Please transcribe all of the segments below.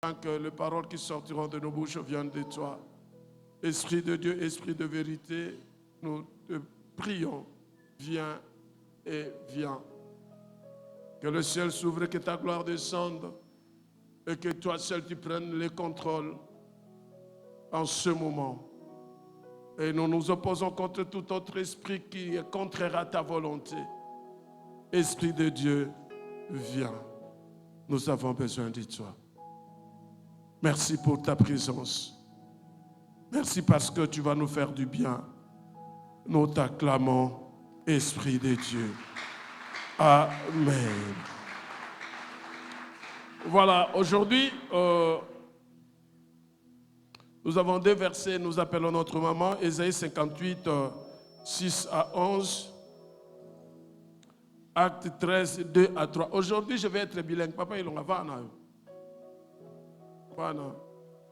Que les paroles qui sortiront de nos bouches viennent de toi. Esprit de Dieu, Esprit de vérité, nous te prions, viens et viens. Que le ciel s'ouvre, que ta gloire descende et que toi seul tu prennes le contrôle en ce moment. Et nous nous opposons contre tout autre esprit qui est contraire à ta volonté. Esprit de Dieu, viens. Nous avons besoin de toi. Merci pour ta présence. Merci parce que tu vas nous faire du bien. Nous t'acclamons, Esprit de Dieu. Amen. Voilà, aujourd'hui, nous avons deux versets, nous appelons notre maman, Ésaïe 58, 6 à 11, Acte 13, 2 à 3. Aujourd'hui, je vais être bilingue. Papa, il en va.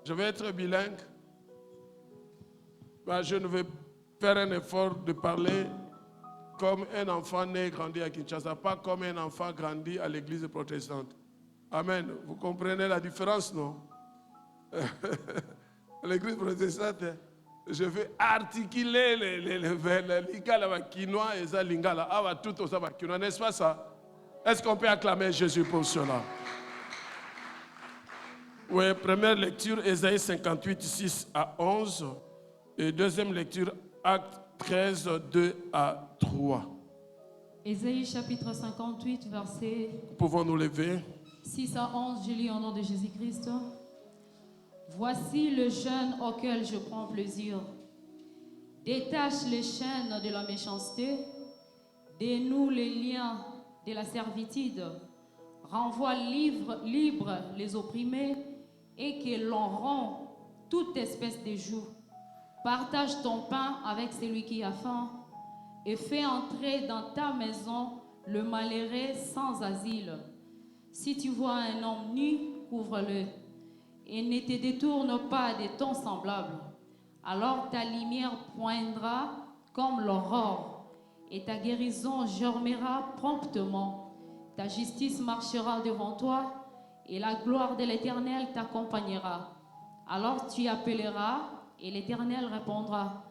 Je vais être bilingue. Mais je ne vais faire un effort de parler comme un enfant né et grandi à Kinshasa, pas comme un enfant grandi à l'église protestante. Amen. Vous comprenez la différence, non? L'église protestante, je vais articuler les lingala quinoa et ça lingala. Ah, tout ça va quinoa, n'est-ce pas ça? Est-ce qu'on peut acclamer Jésus pour cela? Oui, première lecture, Ésaïe 58, 6 à 11. Et deuxième lecture, Acte 13, 2 à 3. Ésaïe chapitre 58, verset... Pouvons-nous lever? 6 à 11, je lis au nom de Jésus-Christ. Voici le jeûne auquel je prends plaisir. Détache les chaînes de la méchanceté, dénoue les liens de la servitude, renvoie libre les opprimés et que l'on rend toute espèce de joug. Partage ton pain avec celui qui a faim et fais entrer dans ta maison le malheureux sans asile. Si tu vois un homme nu, couvre-le et ne te détourne pas de ton semblable. Alors ta lumière poindra comme l'aurore et ta guérison germera promptement. Ta justice marchera devant toi et la gloire de l'Éternel t'accompagnera. Alors tu appelleras et l'Éternel répondra.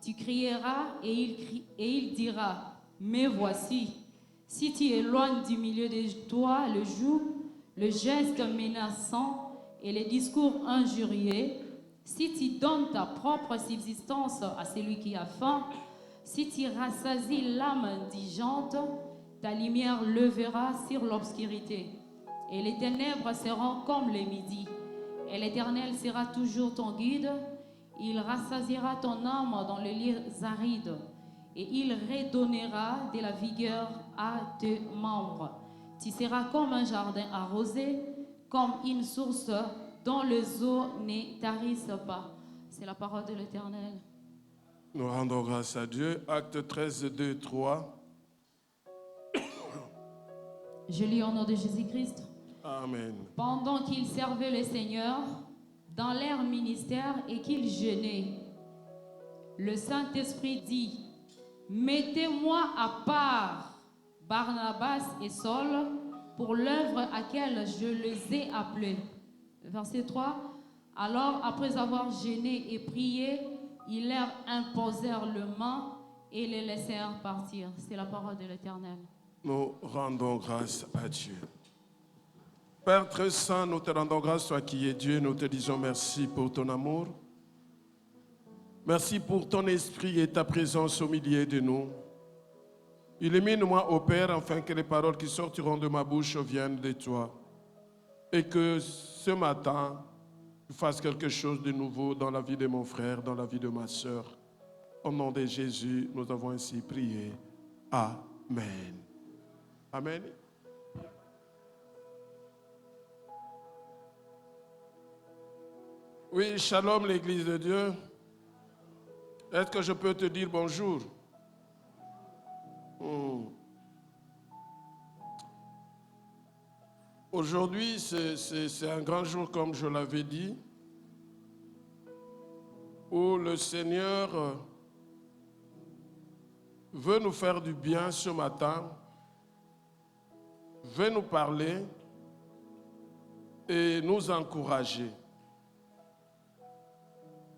Tu crieras et il dira, me voici. Si tu éloignes du milieu de toi le joug, le geste menaçant et les discours injurieux, si tu donnes ta propre subsistance à celui qui a faim, si tu rassasies l'âme indigente, ta lumière levera sur l'obscurité, et les ténèbres seront comme le midi. Et l'Éternel sera toujours ton guide, il rassasiera ton âme dans les lieux arides, et il redonnera de la vigueur à tes membres. Tu seras comme un jardin arrosé, comme une source dont les eaux ne tarissent pas. C'est la parole de l'Éternel. Nous rendons grâce à Dieu. Acte 13, 2, 3. Je lis au nom de Jésus-Christ. Amen. Pendant qu'ils servaient le Seigneur dans leur ministère et qu'ils jeûnaient, le Saint-Esprit dit, mettez-moi à part Barnabas et Saul pour l'œuvre à laquelle je les ai appelés. Verset 3. Alors, après avoir jeûné et prié, ils leur imposèrent le main et les laissèrent partir. C'est la parole de l'Éternel. Nous rendons grâce à Dieu. Père très saint, nous te rendons grâce, toi qui es Dieu, nous te disons merci pour ton amour. Merci pour ton esprit et ta présence au milieu de nous. Illumine-moi, ô Père, afin que les paroles qui sortiront de ma bouche viennent de toi. Et que ce matin, tu fasses quelque chose de nouveau dans la vie de mon frère, dans la vie de ma sœur. Au nom de Jésus, nous avons ainsi prié. Amen. Amen. Oui, shalom l'Église de Dieu. Est-ce que je peux te dire bonjour? Aujourd'hui, c'est un grand jour, comme je l'avais dit, où le Seigneur veut nous faire du bien ce matin, veut nous parler et nous encourager.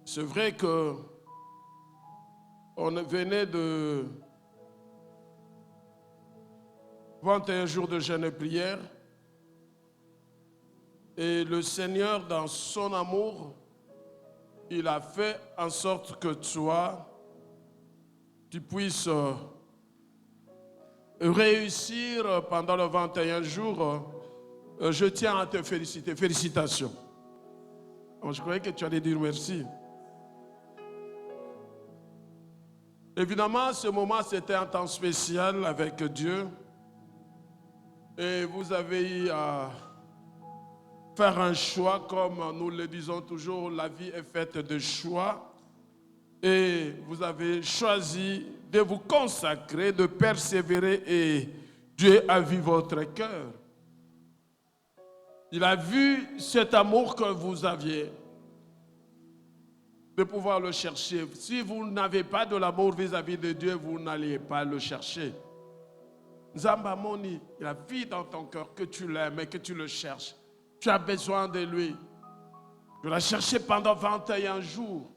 C'est vrai que on venait de 21 jours de jeûne et prière et le Seigneur, dans son amour, il a fait en sorte que toi, tu puisses réussir pendant les 21 jours. Je tiens à te féliciter. Félicitations. Oh, je croyais que tu allais dire merci. Évidemment, ce moment, c'était un temps spécial avec Dieu. Et vous avez eu à faire un choix, comme nous le disons toujours, la vie est faite de choix. Et vous avez choisi de vous consacrer, de persévérer et Dieu a vu votre cœur. Il a vu cet amour que vous aviez, de pouvoir le chercher. Si vous n'avez pas de l'amour vis-à-vis de Dieu, vous n'allez pas le chercher. Nzamba Moni, il a vu dans ton cœur que tu l'aimes et que tu le cherches. Tu as besoin de lui. Tu l'as cherché pendant 21 jours.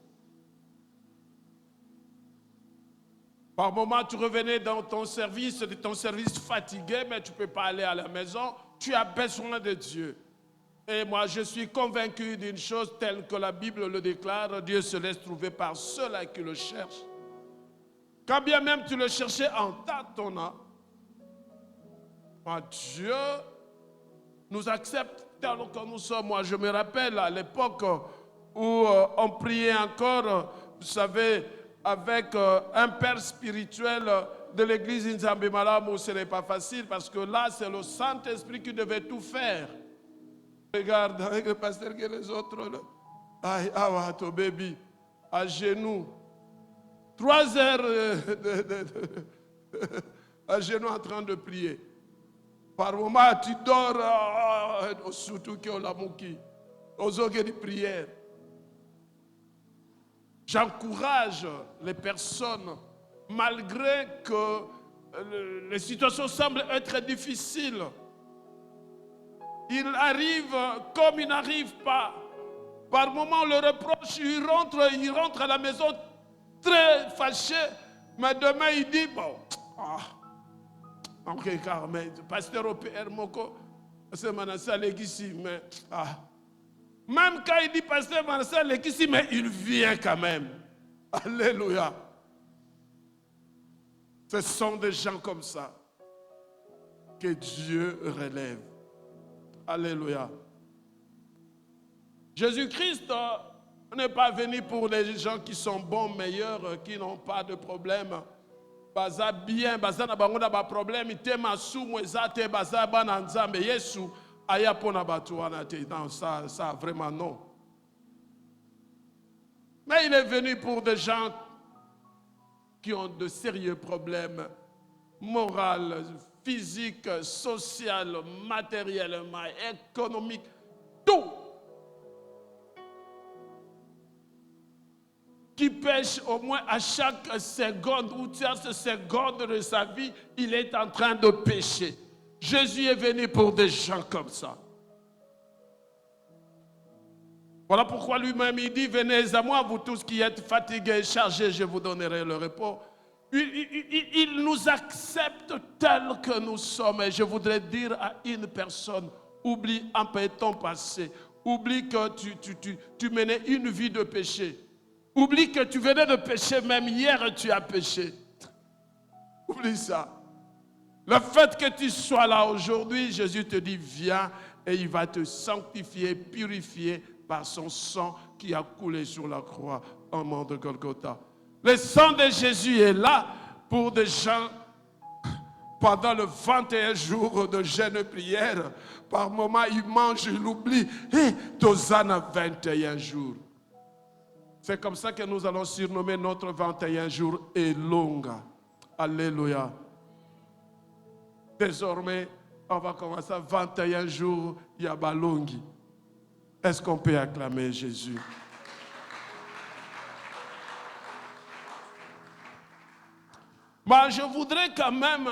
Par moment, tu revenais dans ton service, de ton service fatigué, mais tu ne peux pas aller à la maison. Tu as besoin de Dieu. Et moi, je suis convaincu d'une chose telle que la Bible le déclare, Dieu se laisse trouver par ceux-là qui le cherchent. Quand bien même tu le cherchais en tâtonnant, Dieu nous accepte tel que nous sommes. Moi, je me rappelle à l'époque où on priait encore, vous savez, avec un père spirituel de l'église Nzambe Malamu, où ce n'est pas facile parce que là, c'est le Saint-Esprit qui devait tout faire. Regarde, avec le pasteur que les autres, aïe, awa, ton baby, à genoux. 3 heures à genoux en train de prier. Par moment, tu dors, surtout que la mouki, aux oreilles de prière. J'encourage les personnes, malgré que les situations semblent être difficiles. Il arrive comme il n'arrive pas. Par moment, le reproche, il rentre à la maison très fâché. Mais demain, il dit, bon, ok, mais pasteur au PR Moko, c'est Manasseh Legisi, mais même quand il dit pasteur Manasseh Legisi, mais il vient quand même. Alléluia. Ce sont des gens comme ça que Dieu relève. Alléluia. Jésus-Christ n'est pas venu pour les gens qui sont bons, meilleurs, qui n'ont pas de problème. Baza bien, baza na bango na ba problème, te masumu ezate baza bana nzambe Yesu aya pona batu wana te. Non, ça vraiment non. Mais il est venu pour des gens qui ont de sérieux problèmes moraux, physiques, sociaux, matériellement, économiques, tout. Qui pêche au moins à chaque seconde ou tierce seconde de sa vie, il est en train de pécher. Jésus est venu pour des gens comme ça. Voilà pourquoi lui-même il dit, venez à moi, vous tous qui êtes fatigués et chargés, je vous donnerai le repos. Il nous accepte tels que nous sommes. Et je voudrais dire à une personne, oublie un peu ton passé. Oublie que tu menais une vie de péché. Oublie que tu venais de pécher, même hier tu as péché. Oublie ça. Le fait que tu sois là aujourd'hui, Jésus te dit, viens et il va te sanctifier, purifier par son sang qui a coulé sur la croix en mort de Golgotha. Le sang de Jésus est là pour des gens pendant le 21 jours de jeûne et prière. Par moment, ils mangent, ils l'oublient. Et Tozana 21 jours. C'est comme ça que nous allons surnommer notre 21 jours Elonga. Alléluia. Désormais, on va commencer 21 jours Yabalongi. Est-ce qu'on peut acclamer Jésus? Mais je voudrais quand même,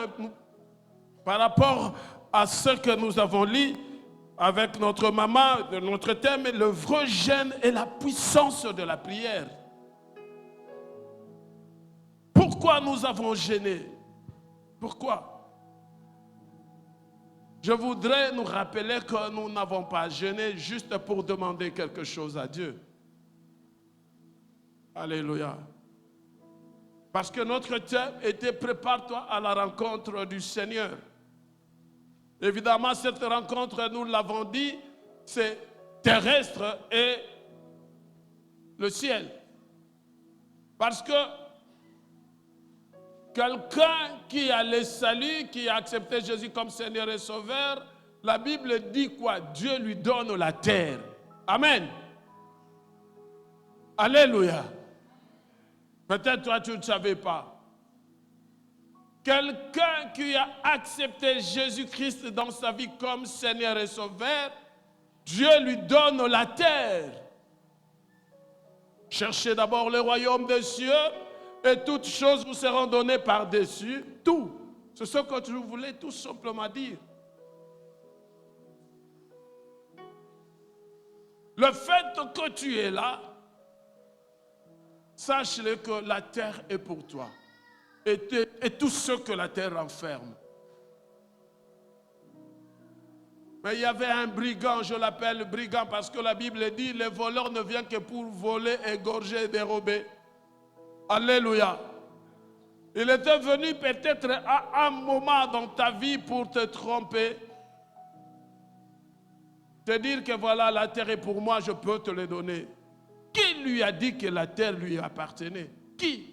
par rapport à ce que nous avons lu, avec notre maman, notre thème, le vrai jeûne et la puissance de la prière. Pourquoi nous avons jeûné? Pourquoi? Je voudrais nous rappeler que nous n'avons pas jeûné juste pour demander quelque chose à Dieu. Alléluia. Parce que notre thème était « Prépare-toi à la rencontre du Seigneur ». Évidemment, cette rencontre, nous l'avons dit, c'est terrestre et le ciel. Parce que quelqu'un qui a le salut, qui a accepté Jésus comme Seigneur et Sauveur, la Bible dit quoi? Dieu lui donne la terre. Amen. Alléluia. Peut-être toi, tu ne savais pas. Quelqu'un qui a accepté Jésus-Christ dans sa vie comme Seigneur et Sauveur, Dieu lui donne la terre. Cherchez d'abord le royaume des cieux et toutes choses vous seront données par-dessus tout. C'est ce que je voulais tout simplement dire. Le fait que tu es là, sache-le que la terre est pour toi. Et tout ce que la terre renferme. Mais il y avait un brigand, je l'appelle brigand parce que la Bible dit, les voleurs ne viennent que pour voler, égorger et dérober. Alléluia. Il était venu peut-être à un moment dans ta vie pour te tromper. Te dire que voilà, la terre est pour moi, je peux te le donner. Qui lui a dit que la terre lui appartenait? Qui?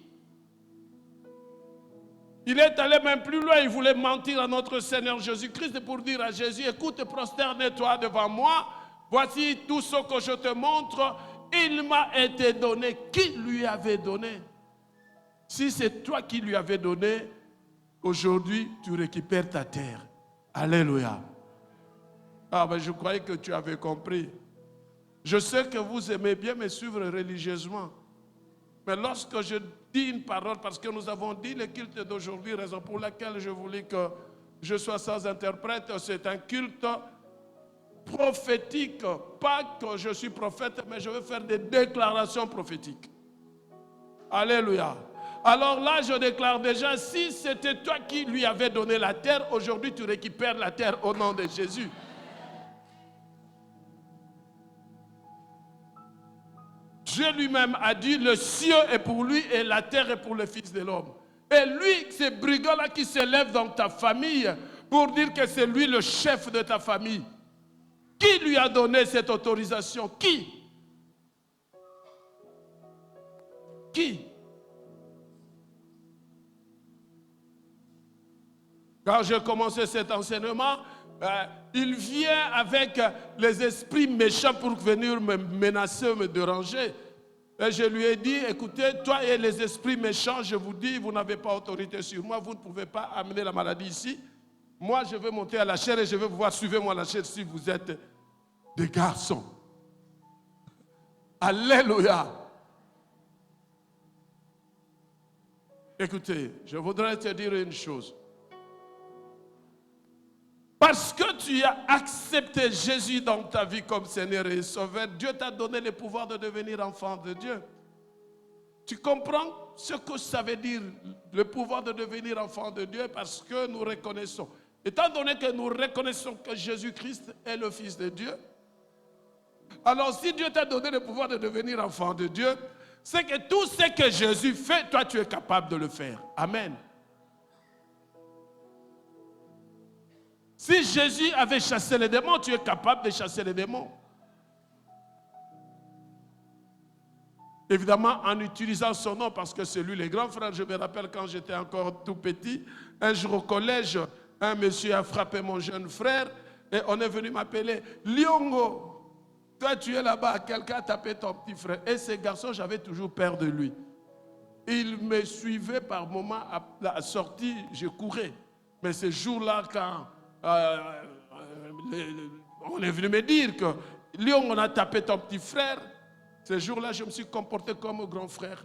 Il est allé même plus loin, il voulait mentir à notre Seigneur Jésus-Christ pour dire à Jésus, écoute, prosterne-toi devant moi, voici tout ce que je te montre, il m'a été donné. Qui lui avait donné? Si c'est toi qui lui avais donné, aujourd'hui tu récupères ta terre. Alléluia. Ah ben je croyais que tu avais compris. Je sais que vous aimez bien me suivre religieusement. Mais lorsque je dis une parole, parce que nous avons dit le culte d'aujourd'hui, raison pour laquelle je voulais que je sois sans interprète, c'est un culte prophétique. Pas que je suis prophète, mais je veux faire des déclarations prophétiques. Alléluia. Alors là, je déclare déjà, si c'était toi qui lui avais donné la terre, aujourd'hui tu récupères la terre au nom de Jésus. Dieu lui-même a dit, le ciel est pour lui et la terre est pour le Fils de l'homme. Et lui, ces brigands-là qui s'élèvent dans ta famille pour dire que c'est lui le chef de ta famille. Qui lui a donné cette autorisation? Qui? Qui? Quand j'ai commencé cet enseignement, il vient avec les esprits méchants pour venir me menacer, me déranger. Et je lui ai dit, écoutez, toi et les esprits méchants, je vous dis, vous n'avez pas autorité sur moi, vous ne pouvez pas amener la maladie ici. Moi, je vais monter à la chair et je vais vous voir, suivez-moi à la chair si vous êtes des garçons. Alléluia. Écoutez, je voudrais te dire une chose. Parce que tu as accepté Jésus dans ta vie comme Seigneur et Sauveur, Dieu t'a donné le pouvoir de devenir enfant de Dieu. Tu comprends ce que ça veut dire, le pouvoir de devenir enfant de Dieu, parce que nous reconnaissons. Étant donné que nous reconnaissons que Jésus-Christ est le Fils de Dieu, alors si Dieu t'a donné le pouvoir de devenir enfant de Dieu, c'est que tout ce que Jésus fait, toi tu es capable de le faire. Amen. Si Jésus avait chassé les démons, tu es capable de chasser les démons. Évidemment, en utilisant son nom, parce que c'est lui le grand frère. Je me rappelle quand j'étais encore tout petit, un jour au collège, un monsieur a frappé mon jeune frère et on est venu m'appeler Liongo. Toi, tu es là-bas, quelqu'un a tapé ton petit frère. Et ce garçon, j'avais toujours peur de lui. Il me suivait par moments à la sortie, je courais. Mais ce jour-là, quand on est venu me dire que Léon, on a tapé ton petit frère. Ce jour-là, je me suis comporté comme un grand frère.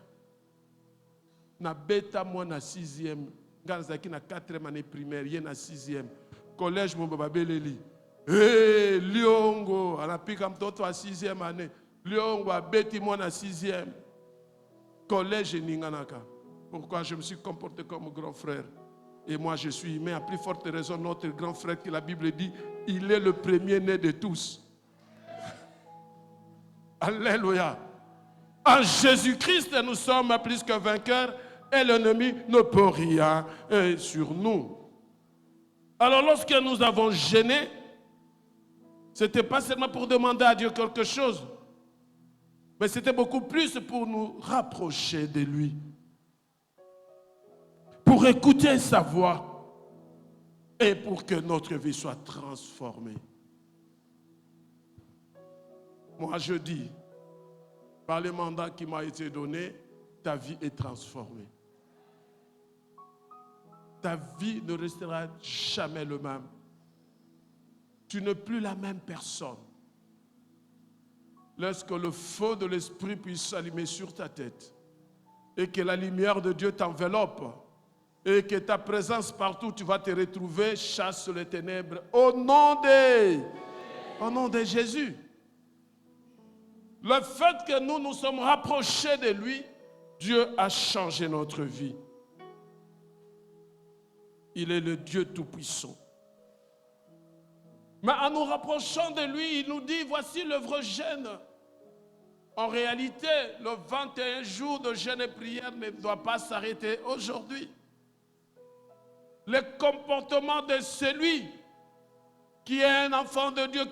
Na bêta, moi, na 6e. Ganzaki na 4e année primaire, il na 6e. Collège, mon bababeleli. Eh, Liongo, anapika mtoto à 6e année. Liongo abeti moi à 6e. Collège Ninganaka. Pourquoi je me suis comporté comme grand frère? Et moi je suis, mais à plus forte raison, notre grand frère que la Bible dit, il est le premier-né de tous. Alléluia. En Jésus-Christ, nous sommes plus que vainqueurs et l'ennemi ne peut rien sur nous. Alors lorsque nous avons jeûné, ce n'était pas seulement pour demander à Dieu quelque chose, mais c'était beaucoup plus pour nous rapprocher de lui, pour écouter sa voix et pour que notre vie soit transformée. Moi, je dis, par le mandat qui m'a été donné, ta vie est transformée. Ta vie ne restera jamais le même. Tu n'es plus la même personne. Lorsque le feu de l'Esprit puisse s'allumer sur ta tête et que la lumière de Dieu t'enveloppe et que ta présence partout, tu vas te retrouver, chasse les ténèbres au nom de Jésus. Le fait que nous nous sommes rapprochés de lui, Dieu a changé notre vie. Il est le Dieu Tout-Puissant. Mais en nous rapprochant de lui, il nous dit, voici le vrai jeûne. En réalité, le 21 jours de jeûne et prière ne doit pas s'arrêter aujourd'hui. Le comportement de celui qui est un enfant de Dieu,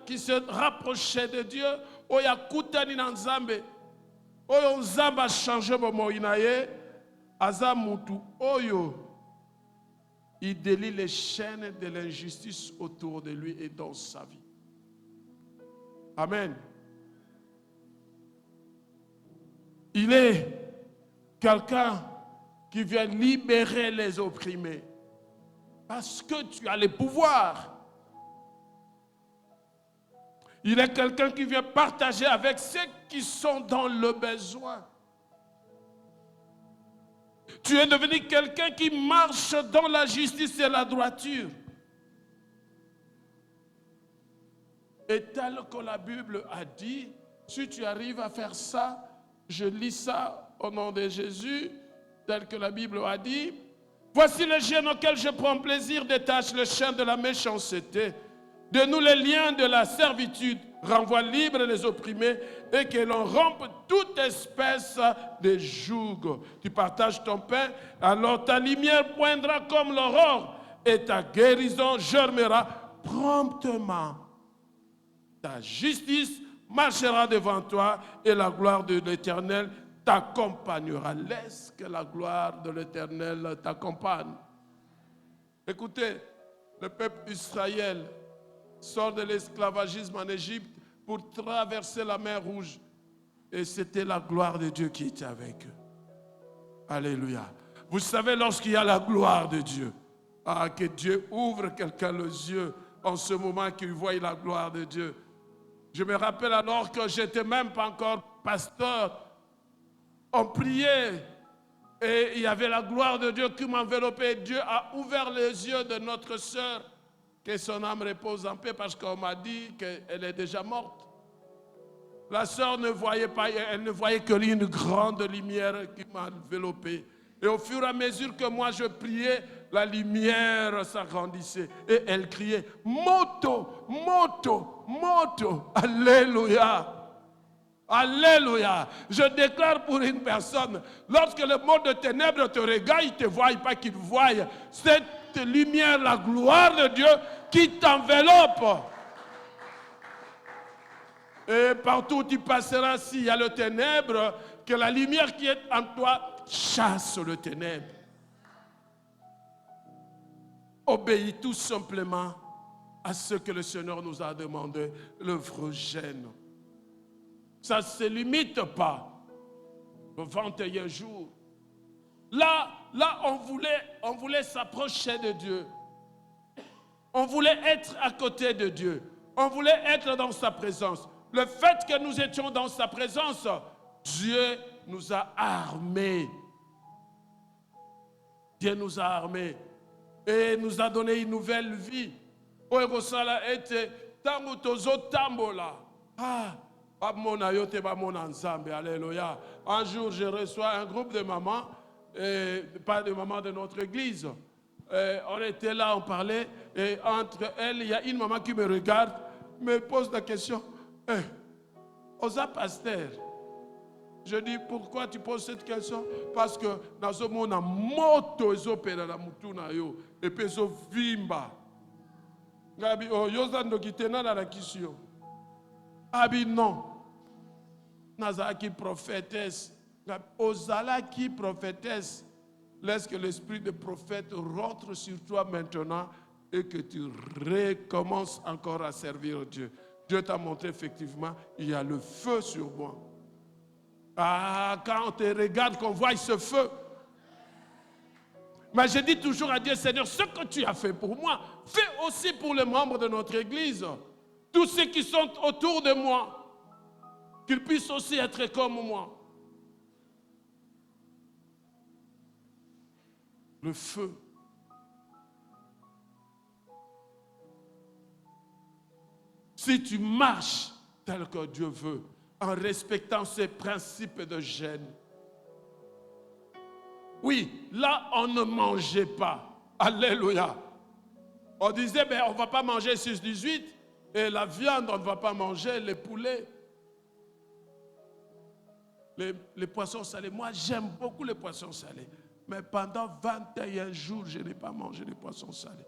qui se rapprochait de Dieu, oya kutani na nzambe, oyo nzambe a changé bomoi na ye, aza mutu oyo, il délie les chaînes de l'injustice autour de lui et dans sa vie. Amen. Il est quelqu'un qui vient libérer les opprimés parce que tu as le pouvoir. Il est quelqu'un qui vient partager avec ceux qui sont dans le besoin. Tu es devenu quelqu'un qui marche dans la justice et la droiture. Et tel que la Bible a dit, si tu arrives à faire ça, je lis ça au nom de Jésus, tel que la Bible a dit, voici le jeûne auquel je prends plaisir, détache le chien de la méchanceté. De nous les liens de la servitude, renvoie libre les opprimés et que l'on rompe toute espèce de joug. Tu partages ton pain, alors ta lumière poindra comme l'aurore et ta guérison germera promptement. Ta justice marchera devant toi et la gloire de l'Éternel t'accompagnera. Laisse que la gloire de l'Éternel t'accompagne. Écoutez, le peuple d'Israël sort de l'esclavagisme en Égypte pour traverser la mer Rouge. Et c'était la gloire de Dieu qui était avec eux. Alléluia. Vous savez, lorsqu'il y a la gloire de Dieu, que Dieu ouvre quelqu'un les yeux en ce moment qu'il voit la gloire de Dieu. Je me rappelle alors que j'étais même pas encore pasteur. On priait et il y avait la gloire de Dieu qui m'enveloppait. Dieu a ouvert les yeux de notre sœur. Que son âme repose en paix parce qu'on m'a dit qu'elle est déjà morte. La sœur ne voyait pas, elle ne voyait que une grande lumière qui m'a enveloppé. Et au fur et à mesure que moi je priais, la lumière s'agrandissait. Et elle criait, moto, moto, moto, alléluia. Alléluia. Je déclare pour une personne, lorsque le monde de ténèbres te regarde, il ne te voit pas qu'il voie cette lumière, la gloire de Dieu qui t'enveloppe. Et partout où tu passeras, s'il y a le ténèbre, que la lumière qui est en toi chasse le ténèbre. Obéis tout simplement à ce que le Seigneur nous a demandé, le vrai jeûne. Ça ne se limite pas aux 21 jours. Là, on voulait s'approcher de Dieu. On voulait être à côté de Dieu. On voulait être dans sa présence. Le fait que nous étions dans sa présence, Dieu nous a armés. Dieu nous a armés et nous a donné une nouvelle vie. oyo ekosala ete ntango tozotambola bamona yo te bamona nzambe. Alléluia. Un jour je reçois un groupe de mamans, pas de mamans de notre église. On était là, on parlait, et entre elles, il y a une maman qui me regarde, me pose la question, Osa pasteur, je dis, pourquoi tu poses cette question? Parce que dans ce monde, on a moto ezopela na mutu na yo, et puis ezovimba. Ngabi, yoza ndokitena na la kisio. Abi non. Nazaki prophétesse. Ozalaki prophétesse. Laisse que l'esprit de prophète rentre sur toi maintenant et que tu recommences encore à servir Dieu. Dieu t'a montré effectivement, il y a le feu sur moi. Quand on te regarde, qu'on voit ce feu. Mais je dis toujours à Dieu, Seigneur, ce que tu as fait pour moi, fais aussi pour les membres de notre église. Tous ceux qui sont autour de moi, qu'ils puissent aussi être comme moi. Le feu. Si tu marches tel que Dieu veut, en respectant ses principes de gêne. Oui, là, on ne mangeait pas. Alléluia. On disait, on ne va pas manger 6-18, et la viande, on ne va pas manger, les poulets, les poissons salés. Moi, j'aime beaucoup les poissons salés. Mais pendant 21 jours, je n'ai pas mangé les poissons salés.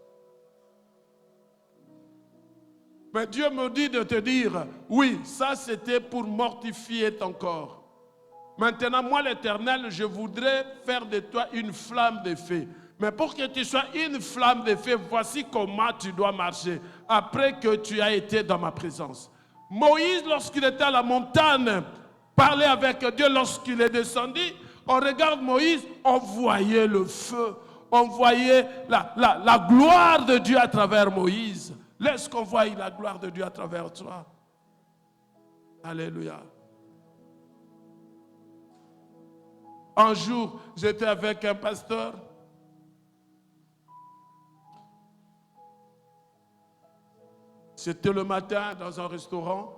Mais Dieu me dit de te dire, oui, ça c'était pour mortifier ton corps. Maintenant, moi l'Éternel, je voudrais faire de toi une flamme de feu. Mais pour que tu sois une flamme de feu, voici comment tu dois marcher après que tu as été dans ma présence. Moïse, lorsqu'il était à la montagne, parlait avec Dieu, lorsqu'il est descendu, on regarde Moïse, on voyait le feu, on voyait la gloire de Dieu à travers Moïse. Laisse qu'on voie la gloire de Dieu à travers toi. Alléluia. Un jour, j'étais avec un pasteur. C'était le matin dans un restaurant.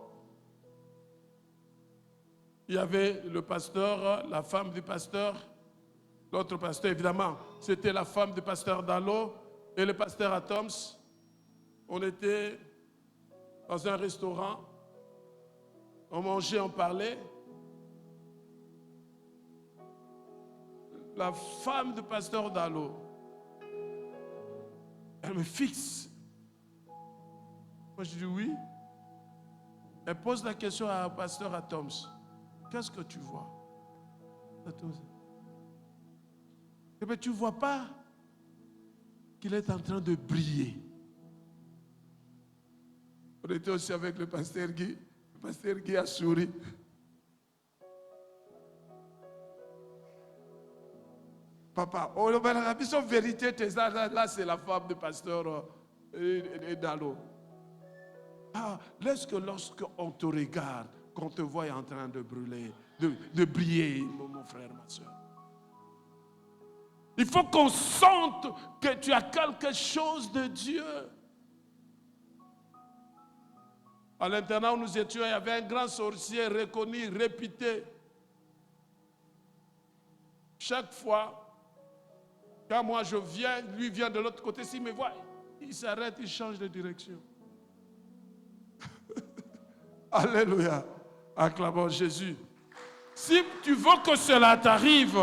Il y avait le pasteur, la femme du pasteur, l'autre pasteur, évidemment, c'était la femme du pasteur Dalo et le pasteur Atoms. On était dans un restaurant, on mangeait, on parlait. La femme du pasteur Dalo, elle me fixe. Moi je dis oui. Elle pose la question à pasteur Atoms. Qu'est-ce que tu vois? Eh bien, tu ne vois pas qu'il est en train de briller. On était aussi avec le pasteur Guy. Le pasteur Guy a souri. Papa, on a la vérité, là c'est la femme du pasteur Dalo. Laisse que lorsqu'on te regarde, qu'on te voit en train de brûler, de briller, mon frère, ma soeur. Il faut qu'on sente que tu as quelque chose de Dieu. À l'internat où nous étions, il y avait un grand sorcier reconnu, réputé. Chaque fois, quand moi je viens, lui vient de l'autre côté, s'il me voit, il s'arrête, il change de direction. Alléluia. Acclamons Jésus. Si tu veux que cela t'arrive,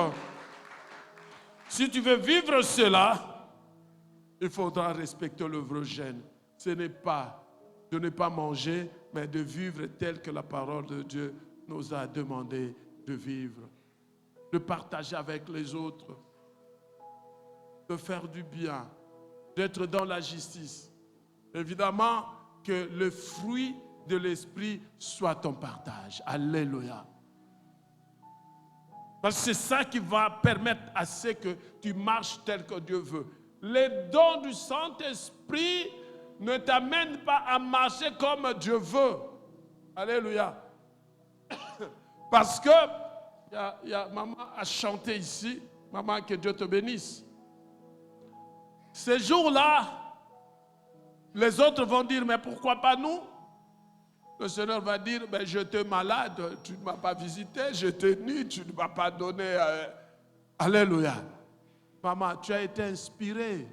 si tu veux vivre cela, il faudra respecter le vrai gène. Ce n'est pas de ne pas manger, mais de vivre tel que la parole de Dieu nous a demandé de vivre. De partager avec les autres, de faire du bien, d'être dans la justice. Évidemment que le fruit de l'esprit soit ton partage. Alléluia. Parce que c'est ça qui va permettre à ce que tu marches tel que Dieu veut. Les dons du Saint-Esprit ne t'amènent pas à marcher comme Dieu veut. Alléluia. Parce que maman a chanté ici. Maman, que Dieu te bénisse. Ces jours-là, Les autres vont dire, mais pourquoi pas nous? Le Seigneur va dire, ben, j'étais malade, tu ne m'as pas visité, j'étais nu, tu ne m'as pas donné. Alléluia. Maman, tu as été inspiré.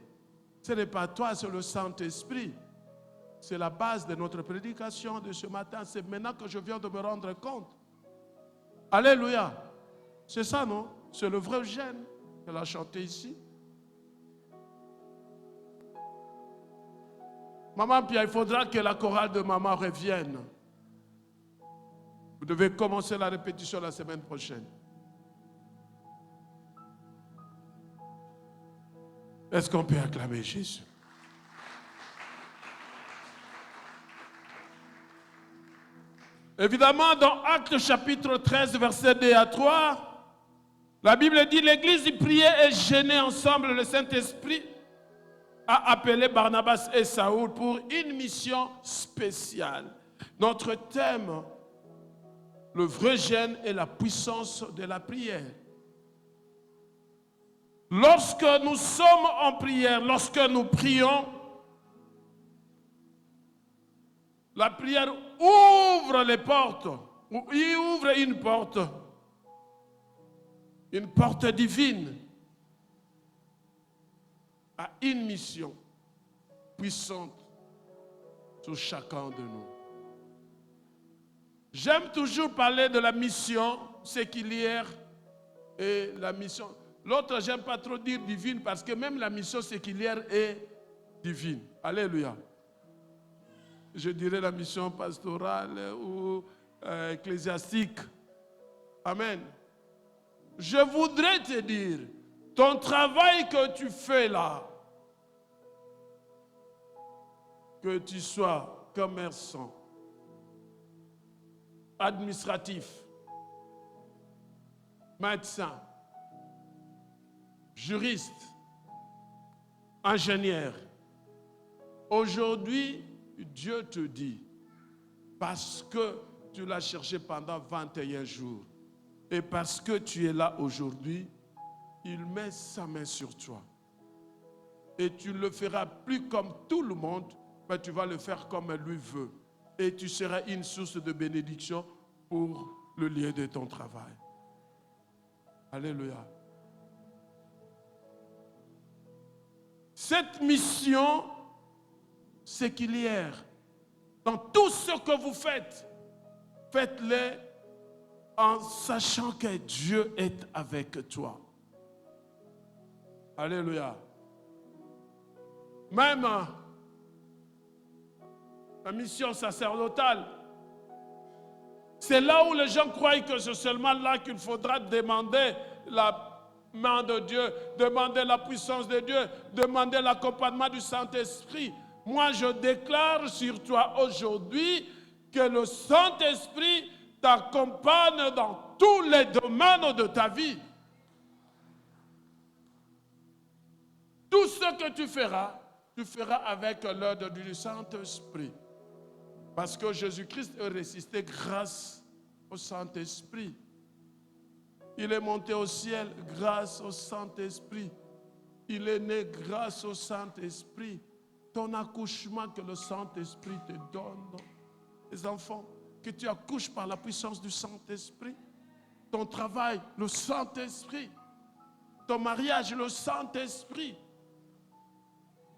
Ce n'est pas toi, c'est le Saint-Esprit. C'est la base de notre prédication de ce matin. C'est maintenant que je viens de me rendre compte. Alléluia. C'est ça, non? C'est le vrai Eugène qu'elle a chanté ici. Maman Pia, il faudra que la chorale de maman revienne. Vous devez commencer la répétition la semaine prochaine. Est-ce qu'on peut acclamer Jésus? Évidemment, dans Actes chapitre 13, versets 2 à 3, la Bible dit, l'église priait et gênait ensemble. Le Saint-Esprit a appelé Barnabas et Saoul pour une mission spéciale. Notre thème, le vrai gêne et la puissance de la prière. Lorsque nous sommes en prière, lorsque nous prions, la prière ouvre les portes, ou il ouvre une porte divine à une mission puissante sur chacun de nous. J'aime toujours parler de la mission séculière et la mission. L'autre, j'aime pas trop dire divine parce que même la mission séculière est divine. Alléluia. Je dirais la mission pastorale ou ecclésiastique. Amen. Je voudrais te dire, ton travail que tu fais là, que tu sois commerçant, administratif, médecin, juriste, ingénieur, aujourd'hui, Dieu te dit, parce que tu l'as cherché pendant 21 jours, et parce que tu es là aujourd'hui, il met sa main sur toi. Et tu ne le feras plus comme tout le monde, mais tu vas le faire comme lui veut. Et tu seras une source de bénédiction pour le lieu de ton travail. Alléluia. Cette mission séculière, dans tout ce que vous faites, faites-le en sachant que Dieu est avec toi. Alléluia. Même la mission sacerdotale, c'est là où les gens croient que c'est seulement là qu'il faudra demander la main de Dieu, demander la puissance de Dieu, demander l'accompagnement du Saint-Esprit. Moi, je déclare sur toi aujourd'hui que le Saint-Esprit t'accompagne dans tous les domaines de ta vie. Tout ce que tu feras avec l'aide du Saint-Esprit. Parce que Jésus-Christ est ressuscité grâce au Saint-Esprit. Il est monté au ciel grâce au Saint-Esprit. Il est né grâce au Saint-Esprit. Ton accouchement que le Saint-Esprit te donne. Les enfants, que tu accouches par la puissance du Saint-Esprit. Ton travail, le Saint-Esprit. Ton mariage, le Saint-Esprit.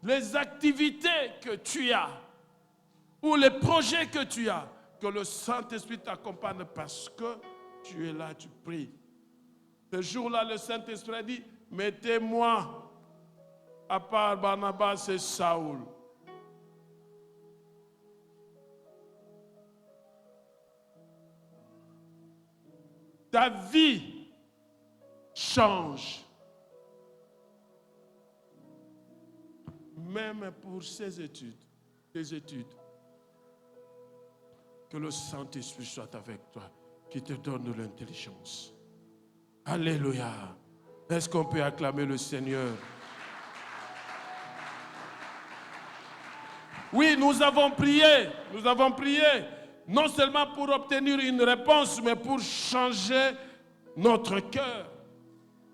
Les activités que tu as ou les projets que tu as, que le Saint-Esprit t'accompagne parce que tu es là, tu pries. Ce jour-là, le Saint-Esprit a dit, mettez-moi à part Barnabas et Saoul. Ta vie change. Même pour ces études, tes études. Que le Saint-Esprit soit avec toi, qui te donne de l'intelligence. Alléluia. Est-ce qu'on peut acclamer le Seigneur? Oui, nous avons prié, non seulement pour obtenir une réponse, mais pour changer notre cœur.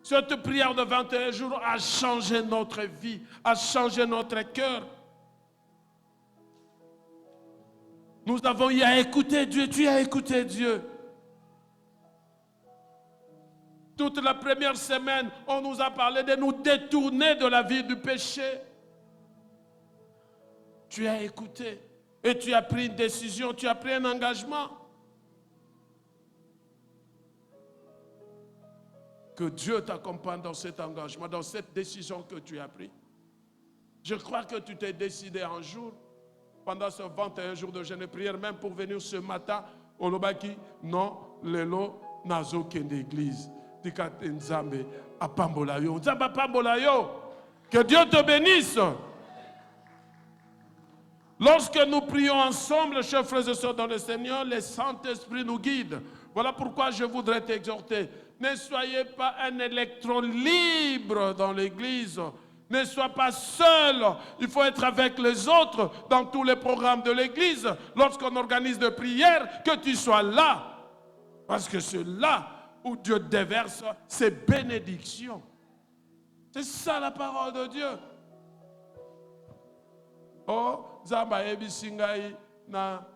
Cette prière de 21 jours a changé notre vie, a changé notre cœur. Nous avons eu à écouter Dieu. Tu as écouté Dieu. Toute la première semaine, on nous a parlé de nous détourner de la vie du péché. Tu as écouté et tu as pris une décision, tu as pris un engagement. Que Dieu t'accompagne dans cet engagement, dans cette décision que tu as prise. Je crois que tu t'es décidé un jour, pendant ce 21 jours de jeûne et prière, même pour venir ce matin, au Lobaki, non, lelo, nazo kende église. Tikate nzambe, apambola yo. Nzambe apambola yo. Que Dieu te bénisse. Lorsque nous prions ensemble, chers frères et sœurs dans le Seigneur, le Saint-Esprit nous guide. Voilà pourquoi je voudrais t'exhorter. Ne soyez pas un électron libre dans l'église. Ne sois pas seul. Il faut être avec les autres dans tous les programmes de l'église. Lorsqu'on organise de prières, que tu sois là. Parce que c'est là où Dieu déverse ses bénédictions. C'est ça la parole de Dieu. Oh, Zamba ebisingai na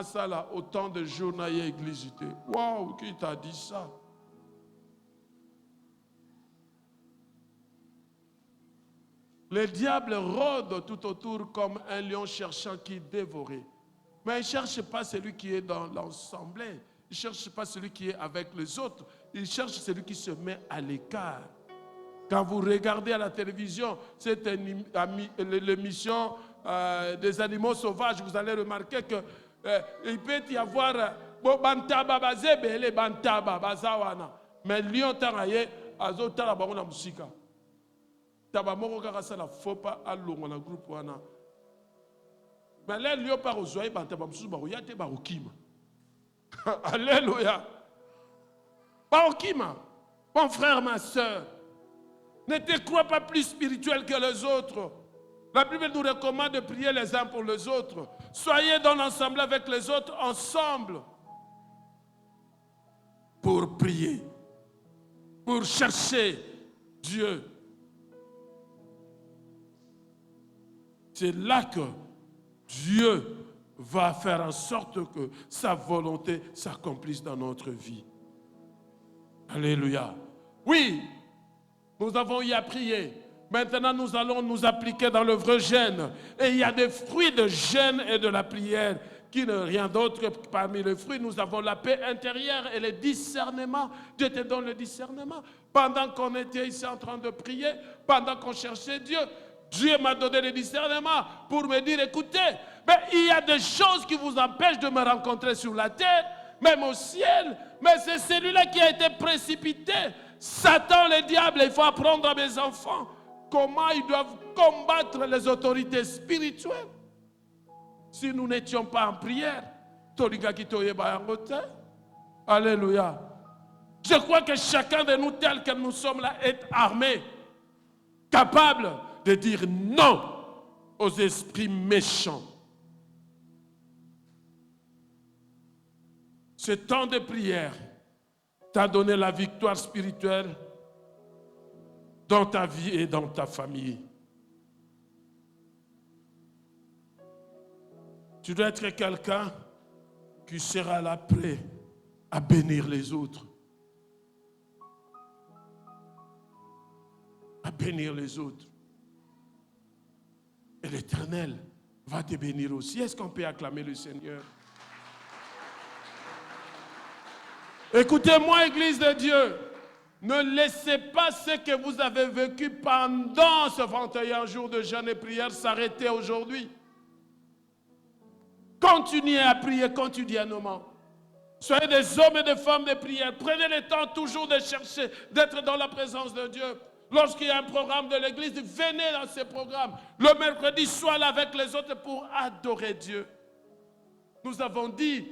sala autant de jours na église. Waouh, qui t'a dit ça? Le diable rôde tout autour comme un lion cherchant qui dévorer. Mais il ne cherche pas celui qui est dans l'ensemble. Il ne cherche pas celui qui est avec les autres. Il cherche celui qui se met à l'écart. Quand vous regardez à la télévision, c'est l'émission des animaux sauvages, vous allez remarquer que il peut y avoir bantaba bazebe les bantaba bazawana. Mais lion tangaye azotala bango na musika. Taba moko kaka sala faut pas alongo na groupe wana. Mais les lions par ozoye bantaba mususu ba oyate ba okima. Alléluia. Ba okima. Mon frère, ma soeur, ne te crois pas plus spirituel que les autres. La Bible nous recommande de prier les uns pour les autres. Soyez dans l'ensemble avec les autres, ensemble, pour prier, pour chercher Dieu. C'est là que Dieu va faire en sorte que sa volonté s'accomplisse dans notre vie. Alléluia. Oui, nous avons eu à prier. Maintenant, nous allons nous appliquer dans le vrai jeûne. Et il y a des fruits de jeûne et de la prière qui ne rien d'autre que parmi les fruits. Nous avons la paix intérieure et le discernement. Dieu te donne le discernement. Pendant qu'on était ici en train de prier, pendant qu'on cherchait Dieu, Dieu m'a donné le discernement pour me dire, écoutez, mais il y a des choses qui vous empêchent de me rencontrer sur la terre, même au ciel, mais c'est celui-là qui a été précipité. Satan, le diable, il faut apprendre à mes enfants comment ils doivent combattre les autorités spirituelles. Si nous n'étions pas en prière, alléluia. Je crois que chacun de nous, tel que nous sommes là, est armé, capable de dire non aux esprits méchants. Ce temps de prière t'a donné la victoire spirituelle dans ta vie et dans ta famille. Tu dois être quelqu'un qui sera là prêt à bénir les autres. À bénir les autres. Et l'Éternel va te bénir aussi. Est-ce qu'on peut acclamer le Seigneur? Écoutez-moi, Église de Dieu. Ne laissez pas ce que vous avez vécu pendant ce 21 jours de jeûne et prière s'arrêter aujourd'hui. Continuez à prier quotidiennement. Soyez des hommes et des femmes de prière. Prenez le temps toujours de chercher, d'être dans la présence de Dieu. Lorsqu'il y a un programme de l'église, venez dans ce programme. Le mercredi, sois là avec les autres pour adorer Dieu. Nous avons dit,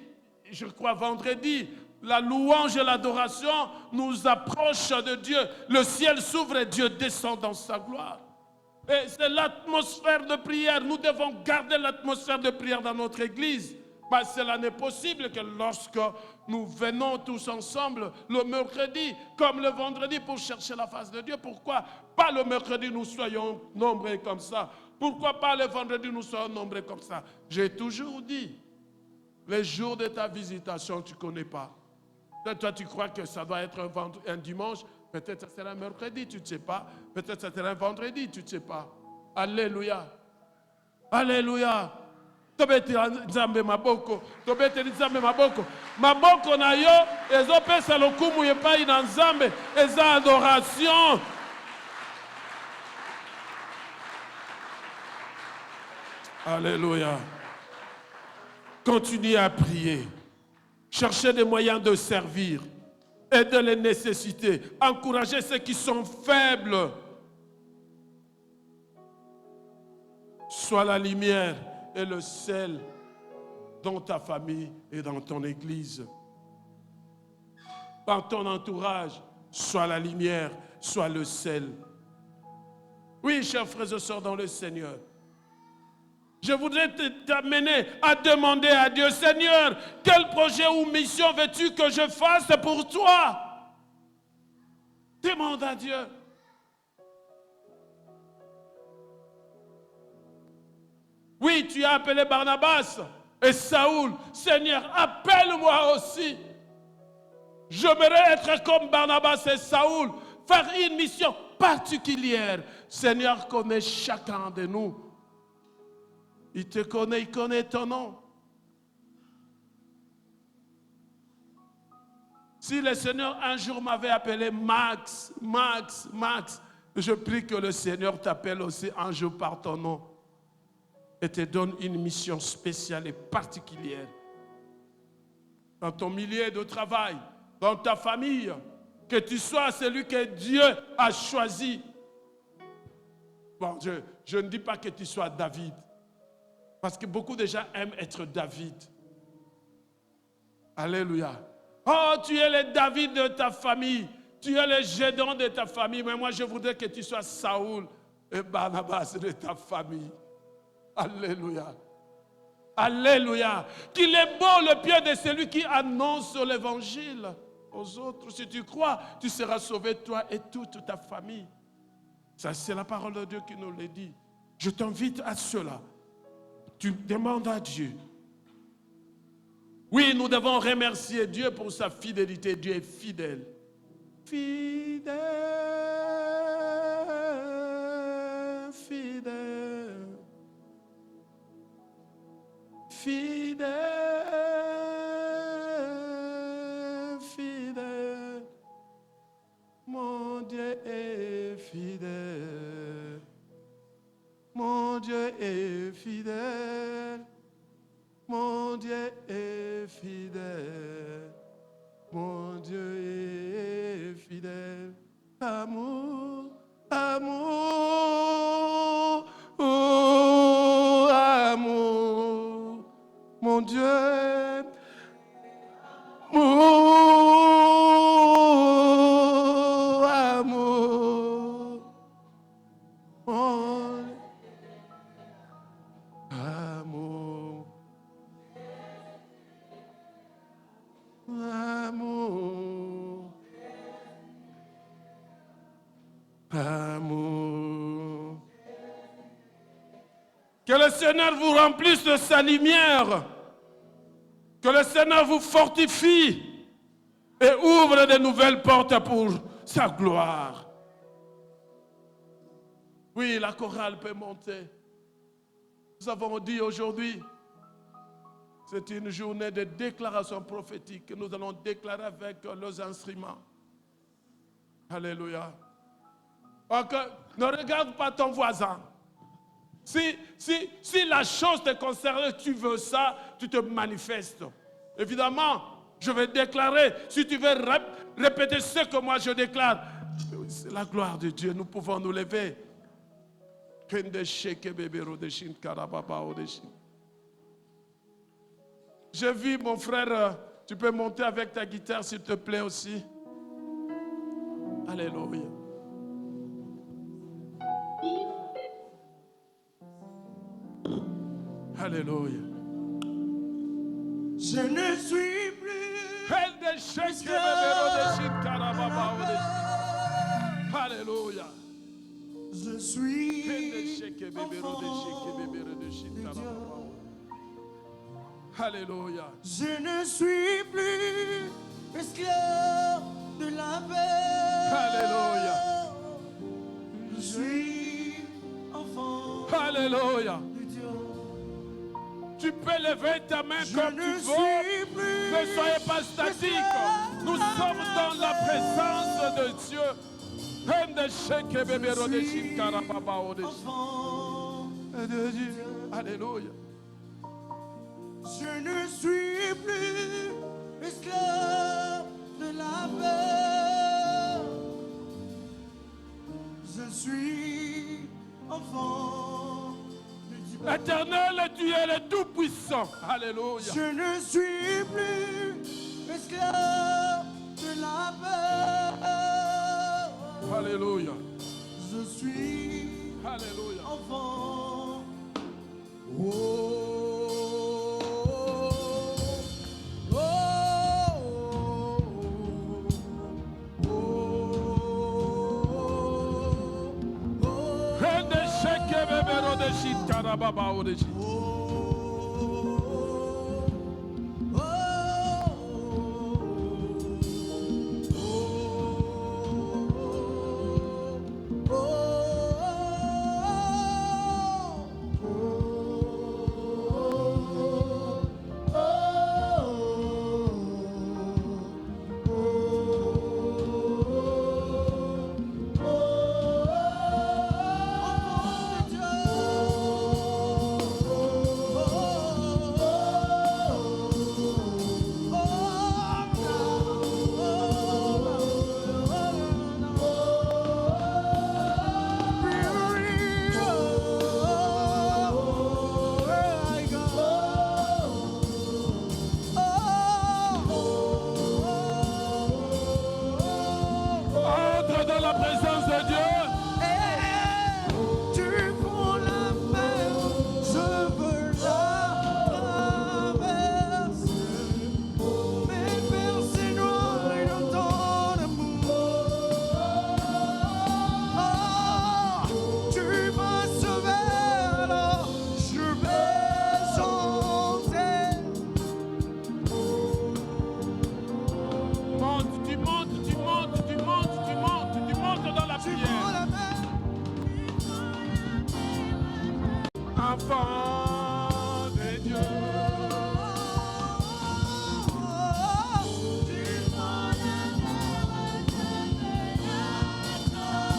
je crois vendredi, la louange et l'adoration nous approchent de Dieu. Le ciel s'ouvre et Dieu descend dans sa gloire. Et c'est l'atmosphère de prière. Nous devons garder l'atmosphère de prière dans notre église. Mais cela n'est possible que lorsque nous venons tous ensemble le mercredi, comme le vendredi, pour chercher la face de Dieu. Pourquoi pas le mercredi nous soyons nombreux comme ça? Pourquoi pas le vendredi nous soyons nombreux comme ça? J'ai toujours dit, Les jours de ta visitation, tu ne connais pas. Peut-être toi, tu crois que ça doit être un dimanche. Peut-être ça sera un mercredi, tu ne sais pas. Peut-être ça sera un vendredi, tu ne sais pas. Alléluia. Alléluia. Tobeti nzambe maboko. Tobeti nzambe maboko. Maboko na yo, ezopesa lokumu epai na nzambe. Eza adoration. Alléluia. Continuez à prier. Cherchez des moyens de servir. Aider les nécessités. Encourager ceux qui sont faibles. Sois la lumière et le sel dans ta famille et dans ton église. Dans ton entourage, sois la lumière, sois le sel. Oui, chers frères et sœurs dans le Seigneur. Je voudrais t'amener à demander à Dieu, Seigneur, quel projet ou mission veux-tu que je fasse pour toi? Demande à Dieu. Oui, tu as appelé Barnabas et Saoul. Seigneur, appelle-moi aussi. J'aimerais être comme Barnabas et Saoul, faire une mission particulière. Seigneur connaît chacun de nous. Il te connaît, il connaît ton nom. Si le Seigneur un jour m'avait appelé Max, je prie que le Seigneur t'appelle aussi un jour par ton nom et te donne une mission spéciale et particulière. Dans ton milieu de travail, dans ta famille, que tu sois celui que Dieu a choisi. Bon, je ne dis pas que tu sois David. Parce que beaucoup de gens aiment être David. Alléluia. Oh, tu es le David de ta famille. Tu es le Gédéon de ta famille. Mais moi, je voudrais que tu sois Saoul et Barnabas de ta famille. Alléluia. Alléluia. Qu'il est beau le pied de celui qui annonce l'évangile aux autres. Si tu crois, tu seras sauvé, toi et toute ta famille. Ça, c'est la parole de Dieu qui nous le dit. Je t'invite à cela. Tu demandes à Dieu. Oui, nous devons remercier Dieu pour sa fidélité. Dieu est fidèle. Fidèle, fidèle, fidèle, fidèle. Mon Dieu est fidèle. Mon Dieu est fidèle, mon Dieu est fidèle, mon Dieu est fidèle. Amour, amour, oh, amour, mon Dieu, oh, amour, oh, amour, amour, amour. Que le Seigneur vous remplisse de sa lumière. Que le Seigneur vous fortifie et ouvre de nouvelles portes pour sa gloire. Oui, la chorale peut monter. Nous avons dit aujourd'hui, c'est une journée de déclaration prophétique que nous allons déclarer avec nos instruments. Alléluia. Donc, ne regarde pas ton voisin. Si la chose te concerne, tu veux ça, tu te manifestes. Évidemment, je vais déclarer. Si tu veux répéter ce que moi je déclare, c'est la gloire de Dieu. Nous pouvons nous lever. J'ai vu mon frère, tu peux monter avec ta guitare s'il te plaît aussi. Alléluia. Alléluia. Je ne suis plus Alléluia. Je suis enfant de Dieu. Alléluia. Je ne suis plus esclave de la peur. Alléluia. Je suis enfant Alléluia. de Dieu. Tu peux lever ta main Je comme ne tu veux. suis plus Ne soyez pas statique. Nous sommes dans la présence de Dieu. enfant De Dieu. Alléluia. Je ne suis plus esclave de la peur. Je suis enfant de Dieu. Éternel, tu es le Tout-Puissant. Alléluia. Je ne suis plus esclave de la peur. Alléluia. Je suis Alléluia. enfant. Oh, oh, oh, oh, Rende sheke bebero de shit karababa odeji. Entre dans la présence de Dieu. tu prends la mer, je veux la traverser. Mais percer noir et dans ton amour. Ah, tu m'as sauvé, alors je vais chanter. Monte, tu montes, tu montes, tu montes, tu montes, tu montes dans la Tu prends prière. la mer. Enfant de Dieu.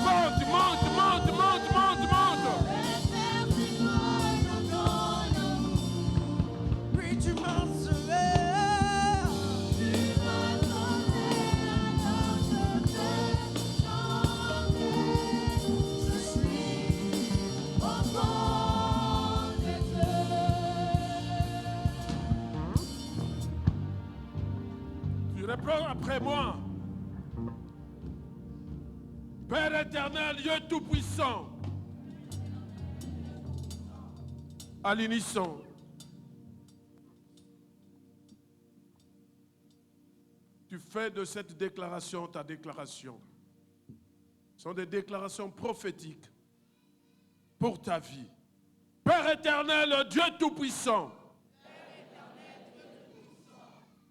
Monte, monte, monte, monte, monte, monte. Oui, tu m'as sauvé. Je suis enfant de Dieu. Tu reprends après moi. Père éternel, Dieu tout-puissant. À l'unisson. Tu fais de cette déclaration ta déclaration. Ce sont des déclarations prophétiques pour ta vie. Père éternel, Dieu tout-puissant.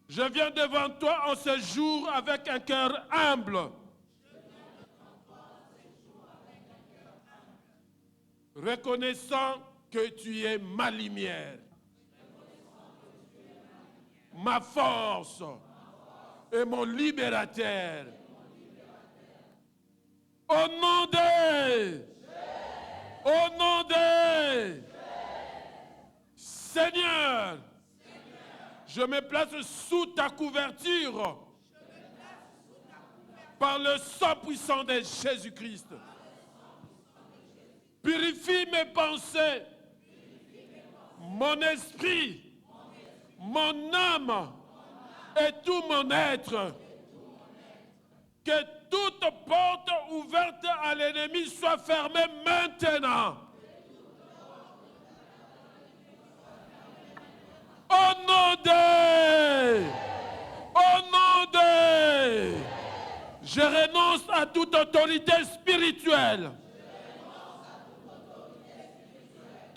Je viens devant toi en ce jour avec un cœur humble. Reconnaissant que tu es ma lumière, ma force et mon libérateur. Au nom de Seigneur, je me place sous ta couverture par le sang puissant de Jésus-Christ. Purifie mes pensées, mon esprit, mon âme et tout mon être. Que toute porte ouverte à l'ennemi soit fermée maintenant. Au nom de, je renonce à toute autorité spirituelle.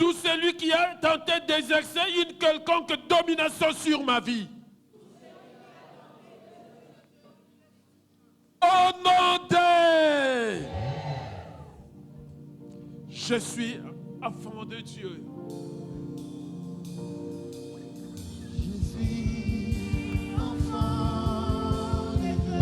tout celui qui a tenté d'exercer une quelconque domination sur ma vie. Au nom de... Je suis enfant de Dieu. Je suis enfant de Dieu.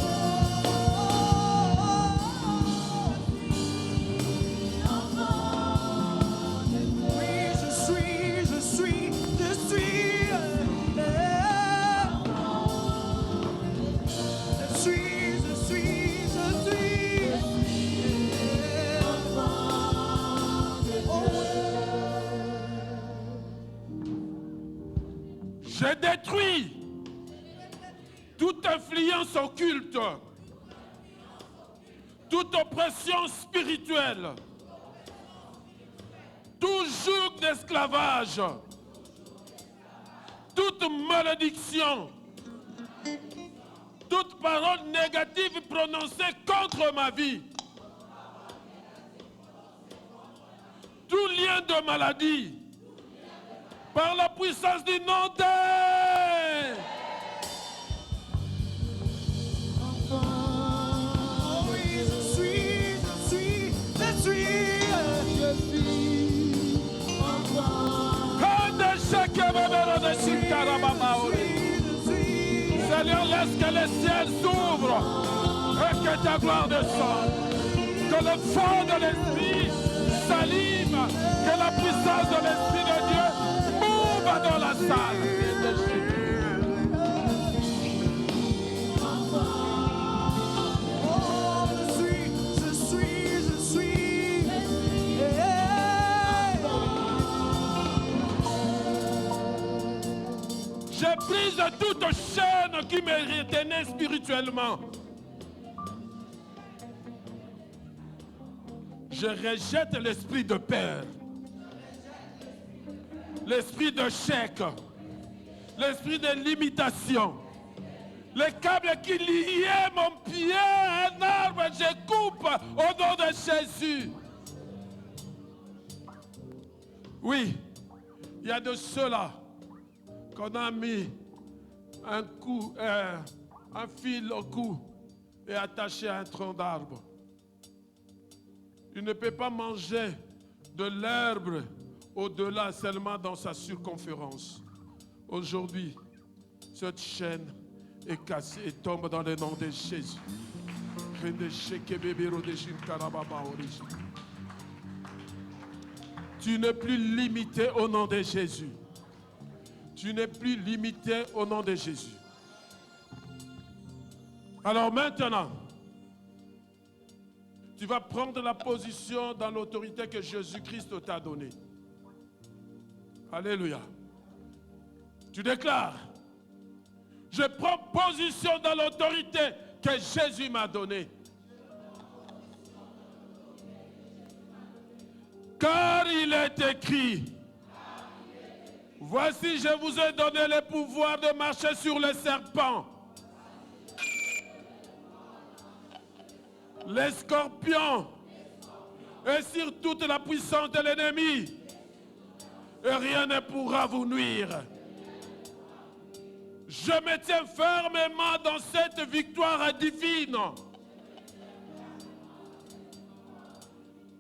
Oui, je suis. Je suis. Je détruis toute influence occulte, toute oppression spirituelle, tout joug d'esclavage, toute malédiction, toute parole négative prononcée contre ma vie, tout lien de maladie, par la puissance du nom de... Oh oui, je suis Seigneur, laisse que les ciels s'ouvrent et que ta gloire descende. Que le feu de l'Esprit s'allume, que la puissance de l'Esprit de Dieu mouve dans la salle. Je brise toute chaîne qui me retenait spirituellement. Je rejette l'esprit de peur, l'esprit de chèque, l'esprit de limitation, les câbles qui liaient mon pied à un arbre, je coupe au nom de Jésus. Oui, il y a de cela qu'on a mis un fil au cou et attaché à un tronc d'arbre. Il ne peut pas manger de l'herbe au-delà, seulement dans sa circonférence. Aujourd'hui, cette chaîne est cassée et tombe dans le nom de Jésus. Tu n'es plus limité au nom de Jésus. Tu n'es plus limité au nom de Jésus. Alors maintenant, tu vas prendre la position dans l'autorité que Jésus-Christ t'a donnée. Alléluia. Tu déclares, je prends position dans l'autorité que Jésus m'a donnée. Car il est écrit, voici, je vous ai donné le pouvoir de marcher sur les serpents, les scorpions et sur toute la puissance de l'ennemi. Et rien ne pourra vous nuire. Je me tiens fermement dans cette victoire divine.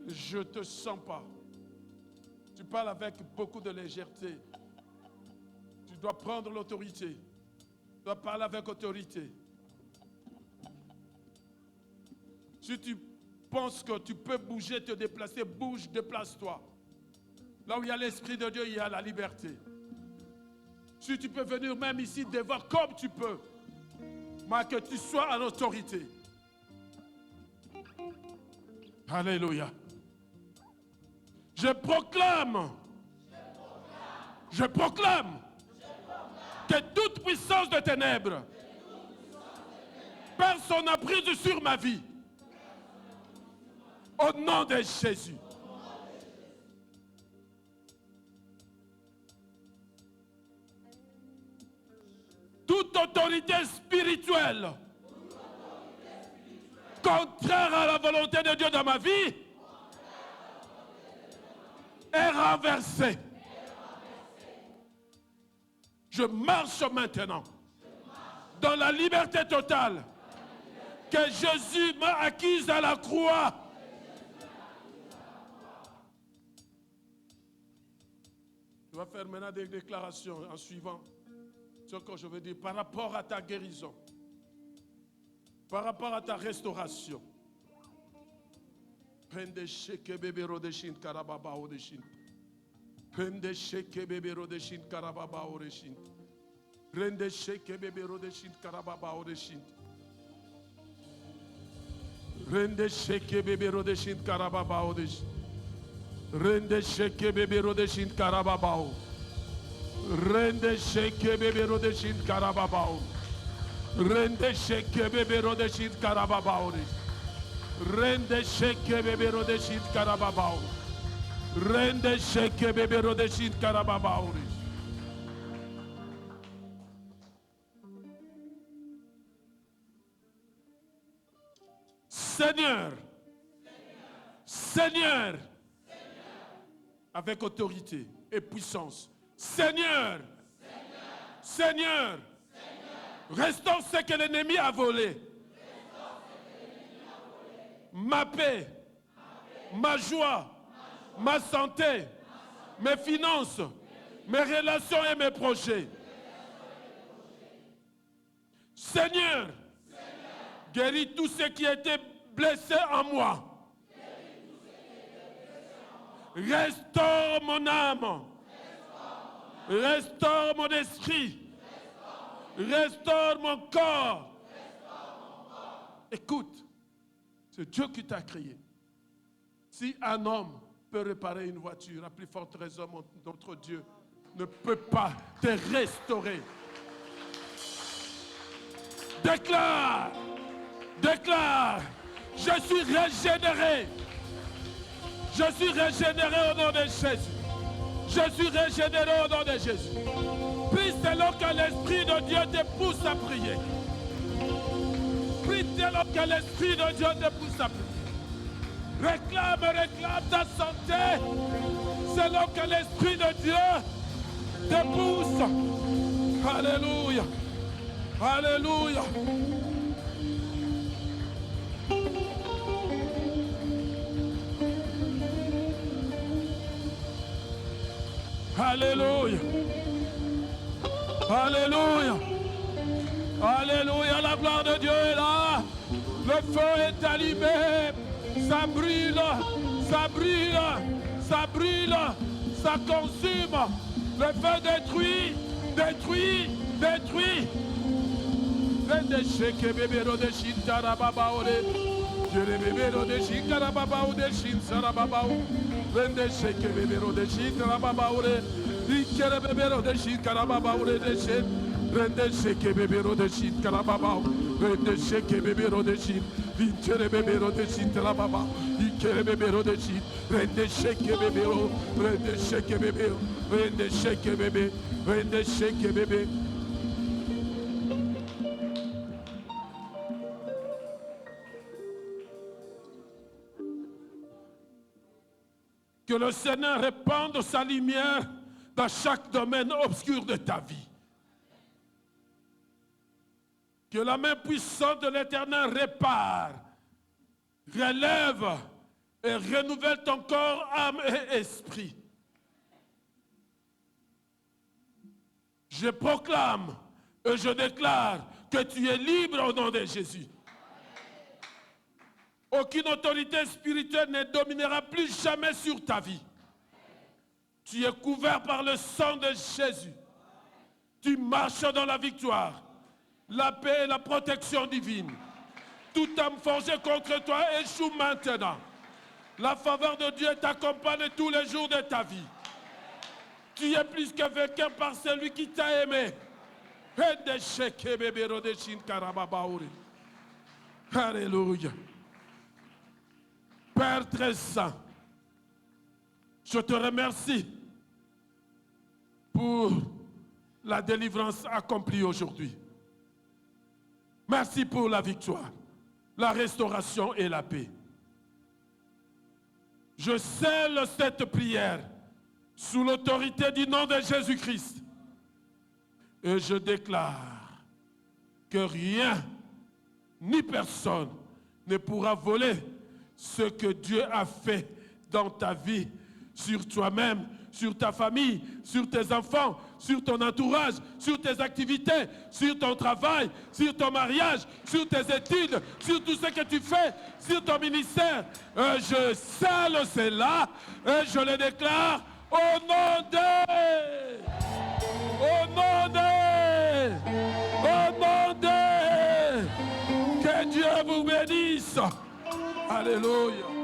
Je ne te sens pas. Tu parles avec beaucoup de légèreté. Tu dois prendre l'autorité. Tu dois parler avec autorité. Si tu penses que tu peux bouger, te déplacer, bouge, déplace-toi. Là où il y a l'Esprit de Dieu, il y a la liberté. Si tu peux venir même ici devant comme tu peux, mais que tu sois en autorité. Alléluia. Je proclame que toute puissance de ténèbres perd son emprise sur ma vie. Au nom de Jésus. Toute autorité spirituelle contraire à la volonté de Dieu dans ma vie, est renversé. Je marche maintenant dans la liberté totale que Jésus m'a acquise à la croix. Je vais faire maintenant des déclarations en suivant ce que je veux dire par rapport à ta guérison, par rapport à ta restauration. Pende sheke bebe rodeshin karababa odeshin. Pende sheke bebe rodeshin karababa odeshin. Rende sheke bebe rodeshin karababa odeshin. Rende sheke bebe rodeshin karababa odeshin. Rende sheke bebe rodeshin karababa. Rende sheke bebe rodeshin karababa. Rende sheke bebe rodeshin karababa odeshin. Rende sheke bebe rodeshin karababa. Rende sheke bebe rodeshin karababa. Seigneur, Seigneur, avec autorité et puissance. Seigneur, Seigneur, restons ce que l'ennemi a volé. Ma paix, ma joie, ma santé, mes finances, mes relations et mes projets. Seigneur, guéris tout ce qui a été blessé en moi. Restaure mon âme. Restaure mon esprit. Restaure mon corps. Écoute, c'est Dieu qui t'a créé. Si un homme peut réparer une voiture, à plus forte raison, notre Dieu ne peut pas te restaurer. Déclare, déclare, je suis régénéré. Je suis régénéré au nom de Jésus. Je suis régénéré au nom de Jésus. Prie selon que l'Esprit de Dieu te pousse à prier. Prie selon que l'Esprit de Dieu te pousse à prier. Réclame, réclame ta santé selon que l'Esprit de Dieu te pousse. Alléluia. Alléluia. Alléluia. Alléluia. Alléluia. La gloire de Dieu est là. Le feu est allumé. Ça brûle. Ça brûle. Ça brûle. Ça consume. Le feu détruit. Détruit. Détruit. Rende sheke bebe rode shin tarababa ore. Jere bebe rode shin tarababa ore shin sarababa. Rende sheke bebe rode shin tarababa ore. Ikere bebe rode shin tarababa ore de shin. Rende sheke bebe rode shin tarababa. Rende sheke bebe rode shin. Vincere bebe rode shin tarababa. Ikere bebe rode shin. Rende sheke bebe ro. Rende sheke bebe. Rende sheke bebe. Rende sheke bebe. Que le Seigneur répande sa lumière dans chaque domaine obscur de ta vie. Que la main puissante de l'Éternel répare, relève et renouvelle ton corps, âme et esprit. Je proclame et je déclare que tu es libre au nom de Jésus. Aucune autorité spirituelle ne dominera plus jamais sur ta vie. Tu es couvert par le sang de Jésus. Tu marches dans la victoire, la paix et la protection divine. Toute âme forgée contre toi échoue maintenant. La faveur de Dieu t'accompagne tous les jours de ta vie. Tu es plus que vainqueur par celui qui t'a aimé. Alléluia. Père très saint, je te remercie pour la délivrance accomplie aujourd'hui. Merci pour la victoire, la restauration et la paix. Je scelle cette prière sous l'autorité du nom de Jésus-Christ. Et je déclare que rien ni personne ne pourra voler ce que Dieu a fait dans ta vie, sur toi-même, sur ta famille, sur tes enfants, sur ton entourage, sur tes activités, sur ton travail, sur ton mariage, sur tes études, sur tout ce que tu fais, sur ton ministère. Je scelle cela et je le déclare au nom de... Au nom de... Au nom de... Que Dieu vous bénisse. Alléluia.